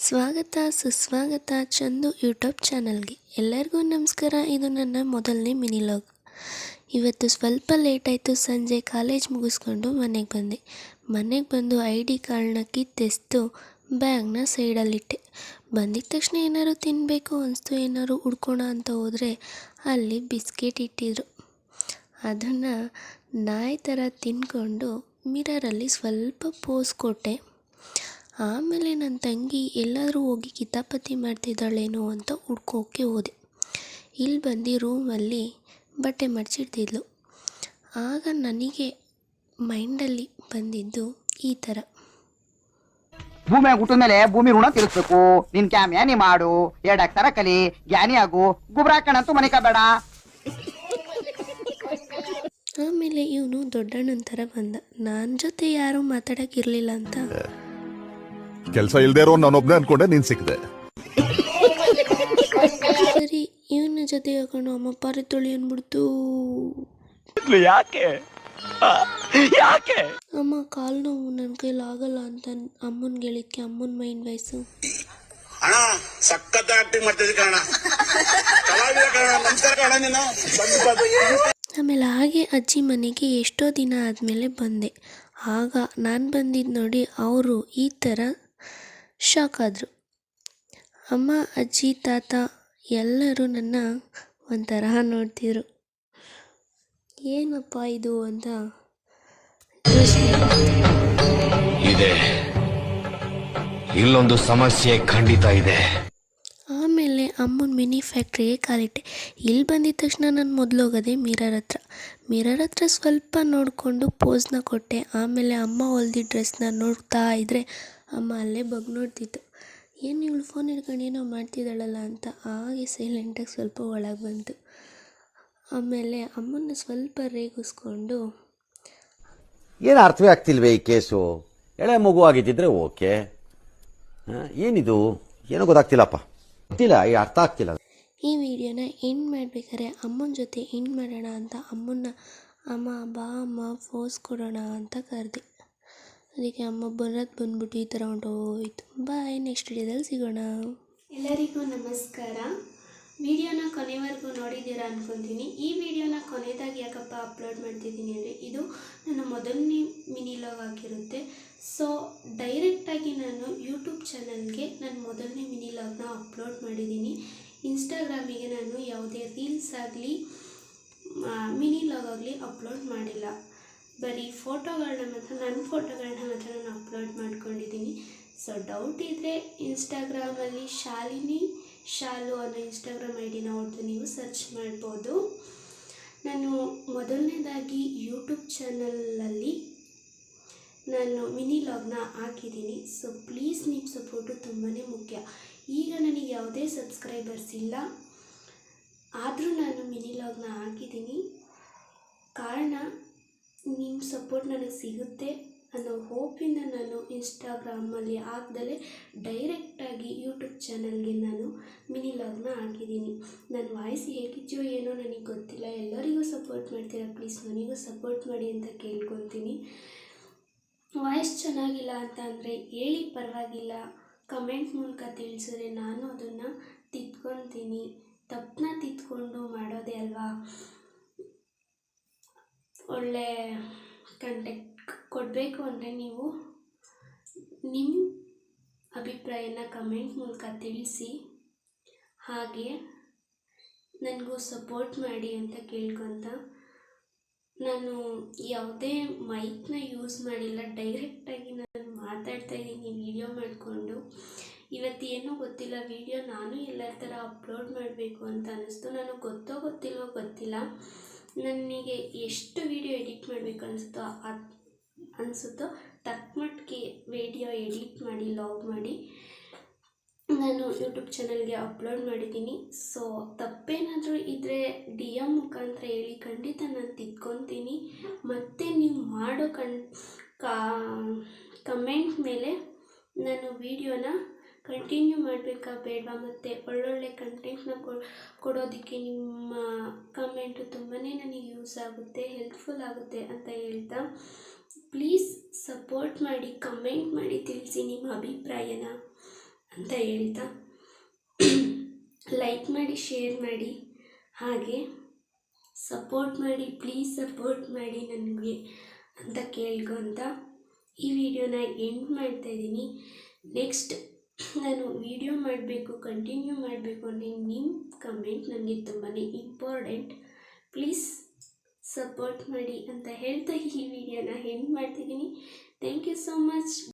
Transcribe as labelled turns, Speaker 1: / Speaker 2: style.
Speaker 1: ಸ್ವಾಗತ ಸುಸ್ವಾಗತ ಚಂದು ಯೂಟ್ಯೂಬ್ ಚಾನಲ್ಗೆ. ಎಲ್ಲರಿಗೂ ನಮಸ್ಕಾರ. ಇದು ನನ್ನ ಮೊದಲನೇ ಮಿನಿಲಾಗ್. ಇವತ್ತು ಸ್ವಲ್ಪ ಲೇಟ್ ಆಯಿತು. ಸಂಜೆ ಕಾಲೇಜ್ ಮುಗಿಸ್ಕೊಂಡು ಮನೆಗೆ ಬಂದು ID ಕಾರ್ಡ್ನ ಕಿತ್ತೆಸ್ತು ಬ್ಯಾಗ್ನ ಸೈಡಲ್ಲಿಟ್ಟೆ. ಬಂದಿದ ತಕ್ಷಣ ಏನಾದ್ರು ತಿನ್ನಬೇಕು ಅನಿಸ್ತು. ಏನಾದ್ರು ಹುಡ್ಕೋಣ ಅಂತ ಹೋದರೆ ಅಲ್ಲಿ ಬಿಸ್ಕೆಟ್ ಇಟ್ಟಿದ್ರು. ಅದನ್ನು ನಾಯಿ ಥರ ತಿಂದ್ಕೊಂಡು ಮಿರರಲ್ಲಿ ಸ್ವಲ್ಪ ಪೋಸ್ ಕೊಟ್ಟೆ. ಆಮೇಲೆ ನನ್ನ ತಂಗಿ ಎಲ್ಲಾದರೂ ಹೋಗಿ ಕಿತಾಪತಿ ಮಾಡ್ತಿದ್ದಾಳೇನೋ ಅಂತ ಹುಡ್ಕೋಕ್ಕೆ ಹೋದೆ. ಇಲ್ಲಿ ಬಂದು ರೂಮಲ್ಲಿ ಬಟ್ಟೆ ಮಡಚಿಡ್ತಿದ್ಲು. ಆಗ ನನಗೆ ಮೈಂಡಲ್ಲಿ ಬಂದಿದ್ದು ಈ ಥರ,
Speaker 2: ಭೂಮಿ ಹುಟ್ಟಿದ ಮೇಲೆ ಭೂಮಿ ಋಣ ತೀರಿಸ್ಬೇಕು. ನಿನ್ ಕ್ಯಾಮ್ಯಾನಿ ಮಾಡು, ಎರಡಾಕ್ತಾರ ಕಲಿ, ಜ್ಞಾನಿ ಆಗು, ಗುಬ್ರಾಕಣಂತೂ ಮನೆ ಕಬೇಡ.
Speaker 1: ಆಮೇಲೆ ಇವನು ದೊಡ್ಡಣ್ಣನ ಥರ ಬಂದ. ನನ್ನ ಜೊತೆ ಯಾರೂ ಮಾತಾಡೋಕ್ಕಿರಲಿಲ್ಲ ಅಂತ
Speaker 3: ಕೆಲಸ ಇಲ್ದೇ ಇರೋ ನಾನೊಬ್ನೇ ಅನ್ಕೊಂಡೆ, ನೀನ್ ಸಿಕ್ಕಿದೆ.
Speaker 1: ಸರಿ ಇವನ ಜೊತೆ ಹಾಕೊಂಡು ಅಮ್ಮ ಪಾರಿ ತೊಳಿ ಅಂದ್ಬಿಡ್ತು.
Speaker 2: ಯಾಕೆ
Speaker 1: ಅಮ್ಮ ಕಾಲು ನೋವು, ನನ್ನ ಕೈಲಾಗಲ್ಲ ಅಂತ ಅಮ್ಮನಿಗೆ ಹೇಳಿಕ್ಕೆ ಅಮ್ಮನ ಮೈಂಡ್ ವಯಸ್ಸು.
Speaker 4: ಅಣ್ಣ ಸಖತ್ ಆಕ್ಟಿಂಗ್ ಮಾಡ್ತಿದ್ದೆ ಕಣ, ಕಲಾವಿದ ಕಣ, ನಮಸ್ಕಾರ ಕಣ ನೀನು.
Speaker 1: ಆಮೇಲೆ ಹಾಗೆ ಅಜ್ಜಿ ಮನೆಗೆ ಎಷ್ಟೋ ದಿನ ಆದಮೇಲೆ ಬಂದೆ. ಆಗ ನಾನು ಬಂದಿದ್ದು ನೋಡಿ ಅವರು ಈ ಥರ ಶಾಕ್ ಆದರು. ಅಮ್ಮ, ಅಜ್ಜಿ, ತಾತ ಎಲ್ಲರೂ ನನ್ನ ಒಂಥರ ನೋಡ್ತಿದ್ರು. ಏನಪ್ಪ ಇದು ಅಂತ ಯೋಚನೆ
Speaker 5: ಇದೆ. ಇಲ್ಲೊಂದು ಸಮಸ್ಯೆ ಖಂಡಿತ ಇದೆ.
Speaker 1: ಆಮೇಲೆ ಅಮ್ಮನ ಮಿನಿ ಫ್ಯಾಕ್ಟ್ರಿಗೆ ಕಾಲಿಟ್ಟೆ. ಇಲ್ಲಿ ಬಂದಿದ ತಕ್ಷಣ ನಾನು ಮೊದಲು ಹೋಗೋದೆ ಮಿರರ್ ಹತ್ರ ಸ್ವಲ್ಪ ನೋಡಿಕೊಂಡು ಪೋಸ್ನ ಕೊಟ್ಟೆ. ಆಮೇಲೆ ಅಮ್ಮ ಹೊಲ್ದಿದ್ದ ಡ್ರೆಸ್ನ ನೋಡ್ತಾ ಇದ್ದರೆ ಅಮ್ಮ ಅಲ್ಲೇ ನೋಡ್ತಿತ್ತು. ಏನು ಇವಳು ಫೋನ್ ಹಿಡ್ಕೊಂಡು ಏನೋ ಮಾಡ್ತಿದ್ದಾಳಲ್ಲ ಅಂತ. ಹಾಗೆ ಸೈಲೆಂಟಾಗಿ ಸ್ವಲ್ಪ ಒಳಗೆ ಬಂತು. ಆಮೇಲೆ ಅಮ್ಮನ ಸ್ವಲ್ಪ ರೇಗಿಸ್ಕೊಂಡು,
Speaker 6: ಏನು ಅರ್ಥವೇ ಆಗ್ತಿಲ್ವೇ ಈ ಕೇಸು? ಎಳೆ ಮಗು ಆಗಿದ್ದಿದ್ರೆ ಓಕೆ, ಏನಿದು ಏನೋ ಗೊತ್ತಾಗ್ತಿಲ್ಲಪ್ಪ, ಗೊತ್ತಿಲ್ಲ, ಈ ಅರ್ಥ ಆಗ್ತಿಲ್ಲ.
Speaker 1: ಈ ವಿಡಿಯೋನ ಎಂಡ್ ಮಾಡ್ಬೇಕಾದ್ರೆ ಅಮ್ಮನ ಜೊತೆ ಎಂಡ್ ಮಾಡೋಣ ಅಂತ ಅಮ್ಮ ಬಾ ಅಮ್ಮ ಫೋಸ್ ಕೊಡೋಣ ಅಂತ ಕರೆದೆ. ಅದಕ್ಕೆ ಅಮ್ಮ ಬಂದ್ಬಿಟ್ಟು ಈ ಥರ ಹೊಂಟೋಯ್ತು. ಬಾಯ್, ನೆಕ್ಸ್ಟ್ ವಿಡಿಯೋದಲ್ಲಿ ಸಿಗೋಣ. ಎಲ್ಲರಿಗೂ ನಮಸ್ಕಾರ. ವಿಡಿಯೋನ ಕೊನೆವರೆಗೂ ನೋಡಿದ್ದೀರಾ ಅಂದ್ಕೊತೀನಿ. ಈ ವಿಡಿಯೋನ ಕೊನೆಯದಾಗಿ ಯಾಕಪ್ಪ ಅಪ್ಲೋಡ್ ಮಾಡ್ತಿದ್ದೀನಿ ಅಂದರೆ, ಇದು ನನ್ನ ಮೊದಲನೇ ಮಿನಿಲಾಗ್ ಆಗಿರುತ್ತೆ. ಸೊ ಡೈರೆಕ್ಟಾಗಿ ನಾನು ಯೂಟ್ಯೂಬ್ ಚಾನಲ್ಗೆ ನನ್ನ ಮೊದಲನೇ ಮಿನಿಲಾಗ್ನ ಅಪ್ಲೋಡ್ ಮಾಡಿದ್ದೀನಿ. ಇನ್ಸ್ಟಾಗ್ರಾಮಿಗೆ ನಾನು ಯಾವುದೇ ರೀಲ್ಸ್ ಆಗಲಿ ಮಿನಿಲಾಗ್ ಆಗಲಿ ಅಪ್ಲೋಡ್ ಮಾಡಿಲ್ಲ. ಬರೀ ನನ್ನ ಫೋಟೋಗಳನ್ನ ಮಾತ್ರ ನಾನು ಅಪ್ಲೋಡ್ ಮಾಡ್ಕೊಂಡಿದ್ದೀನಿ. ಸೊ ಡೌಟ್ ಇದ್ದರೆ ಇನ್ಸ್ಟಾಗ್ರಾಮಲ್ಲಿ ಶಾಲು ಅನ್ನೋ ಇನ್ಸ್ಟಾಗ್ರಾಮ್ ID-ನ ಹೊಡೆದು ನೀವು ಸರ್ಚ್ ಮಾಡ್ಬೋದು. ನಾನು ಮೊದಲನೇದಾಗಿ ಯೂಟ್ಯೂಬ್ ಚಾನಲಲ್ಲಿ ನಾನು ಮಿನಿಲಾಗ್ನ ಹಾಕಿದ್ದೀನಿ. ಸೊ ಪ್ಲೀಸ್ ನಿಮ್ಮ ಸಪೋರ್ಟು ತುಂಬಾ ಮುಖ್ಯ. ಈಗ ನನಗೆ ಯಾವುದೇ ಸಬ್ಸ್ಕ್ರೈಬರ್ಸ್ ಇಲ್ಲ, ಆದರೂ ನಾನು ಮಿನಿಲಾಗ್ನ ಹಾಕಿದ್ದೀನಿ. ಕಾರಣ ನಿಮ್ಮ ಸಪೋರ್ಟ್ ನನಗೆ ಸಿಗುತ್ತೆ ಅನ್ನೋ ಹೋಪಿಂದ ನಾನು ಇನ್ಸ್ಟಾಗ್ರಾಮಲ್ಲಿ ಹಾಕ್ದಲೇ ಡೈರೆಕ್ಟಾಗಿ ಯೂಟ್ಯೂಬ್ ಚಾನಲ್ಗೆ ನಾನು ಮಿನಿಲಾಗ್ನ ಹಾಕಿದ್ದೀನಿ. ನನ್ನ ವಾಯ್ಸ್ ಹೇಗಿದೆಯೋ ಏನೋ ನನಗೆ ಗೊತ್ತಿಲ್ಲ. ಎಲ್ಲರಿಗೂ ಸಪೋರ್ಟ್ ಮಾಡ್ತೀರಾ, ಪ್ಲೀಸ್ ನನಗೂ ಸಪೋರ್ಟ್ ಮಾಡಿ ಅಂತ ಕೇಳ್ಕೊತೀನಿ. ವಾಯ್ಸ್ ಚೆನ್ನಾಗಿಲ್ಲ ಅಂತ ಅಂದರೆ ಹೇಳಿ, ಪರವಾಗಿಲ್ಲ, ಕಮೆಂಟ್ ಮೂಲಕ ತಿಳಿಸಿದ್ರೆ ನಾನು ಅದನ್ನು ತಿದ್ಕೊತೀನಿ. ತಪ್ಪನ್ನ ತಿದ್ಕೊಂಡು ಮಾಡೋದೇ ಅಲ್ವಾ ಒಳ್ಳೆ ಕಂಟೆಂಟ್ ಕೊಡಬೇಕು. ಅಂದರೆ ನೀವು ನಿಮ್ಮ ಅಭಿಪ್ರಾಯನ ಕಮೆಂಟ್ ಮೂಲಕ ತಿಳಿಸಿ, ಹಾಗೆ ನನಗೂ ಸಪೋರ್ಟ್ ಮಾಡಿ ಅಂತ ಕೇಳ್ಕೊತ, ನಾನು ಯಾವುದೇ ಮೈಕ್ನ ಯೂಸ್ ಮಾಡಿಲ್ಲ, ಡೈರೆಕ್ಟಾಗಿ ನಾನು ಮಾತಾಡ್ತಾ ಇದ್ದೀನಿ ವಿಡಿಯೋ ಮಾಡಿಕೊಂಡು. ಇವತ್ತೇನೋ ಗೊತ್ತಿಲ್ಲ, ವಿಡಿಯೋ ನಾನು ಎಲ್ಲರ ಥರ ಅಪ್ಲೋಡ್ ಮಾಡಬೇಕು ಅಂತ ಅನ್ನಿಸ್ತು. ನನಗೆ ಗೊತ್ತಿಲ್ಲ, ನನಗೆ ಎಷ್ಟು ವಿಡಿಯೋ ಎಡಿಟ್ ಮಾಡಬೇಕು ಅನಿಸುತ್ತೋ ತಕ್ಕಮಟ್ಟಿಗೆ ವಿಡಿಯೋ ಎಡಿಟ್ ಮಾಡಿ ಲಾಗ್ ಮಾಡಿ ನಾನು ಯೂಟ್ಯೂಬ್ ಚಾನಲ್ಗೆ ಅಪ್ಲೋಡ್ ಮಾಡಿದ್ದೀನಿ. ಸೊ ತಪ್ಪೇನಾದರೂ ಇದ್ದರೆ DM ಮುಖಾಂತರ ಹೇಳಿ, ಖಂಡಿತ ನಾನು ತಿದ್ಕೊತೀನಿ. ಮತ್ತು ನೀವು ಮಾಡೋ ಕಮೆಂಟ್ ಮೇಲೆ ನಾನು ವಿಡಿಯೋನ ಕಂಟಿನ್ಯೂ ಮಾಡಬೇಕಾ ಬೇಡವಾ, ಮತ್ತು ಒಳ್ಳೊಳ್ಳೆ ಕಂಟೆಂಟ್ನ ಕೊಡೋದಕ್ಕೆ ನಿಮ್ಮ ಕಮೆಂಟು ತುಂಬಾ ನನಗೆ ಯೂಸ್ ಆಗುತ್ತೆ, ಹೆಲ್ಪ್ಫುಲ್ ಆಗುತ್ತೆ ಅಂತ ಹೇಳ್ತಾ, ಪ್ಲೀಸ್ ಸಪೋರ್ಟ್ ಮಾಡಿ, ಕಮೆಂಟ್ ಮಾಡಿ ತಿಳಿಸಿ ನಿಮ್ಮ ಅಭಿಪ್ರಾಯನ ಅಂತ ಹೇಳ್ತಾ ಲೈಕ್ ಮಾಡಿ, ಶೇರ್ ಮಾಡಿ, ಹಾಗೆ ಸಪೋರ್ಟ್ ಮಾಡಿ, ಪ್ಲೀಸ್ ಸಪೋರ್ಟ್ ಮಾಡಿ ನನಗೆ ಅಂತ ಕೇಳ್ಕೊತ ಈ ವಿಡಿಯೋನ ಎಂಡ್ ಮಾಡ್ತಾಯಿದ್ದೀನಿ. ನೆಕ್ಸ್ಟ್ ನಾನು ವಿಡಿಯೋ ಮಾಡಬೇಕು, ಕಂಟಿನ್ಯೂ ಮಾಡಬೇಕು ಅಂದರೆ ನಿಮ್ಮ ಕಮೆಂಟ್ ನನಗೆ ತುಂಬಾ ಇಂಪಾರ್ಟೆಂಟ್. ಪ್ಲೀಸ್ ಸಪೋರ್ಟ್ ಮಾಡಿ ಅಂತ ಹೇಳ್ತಾ ಈ ವಿಡಿಯೋನ ಎಂಡ್ ಮಾಡ್ತಿದ್ದೀನಿ. Thank you so much.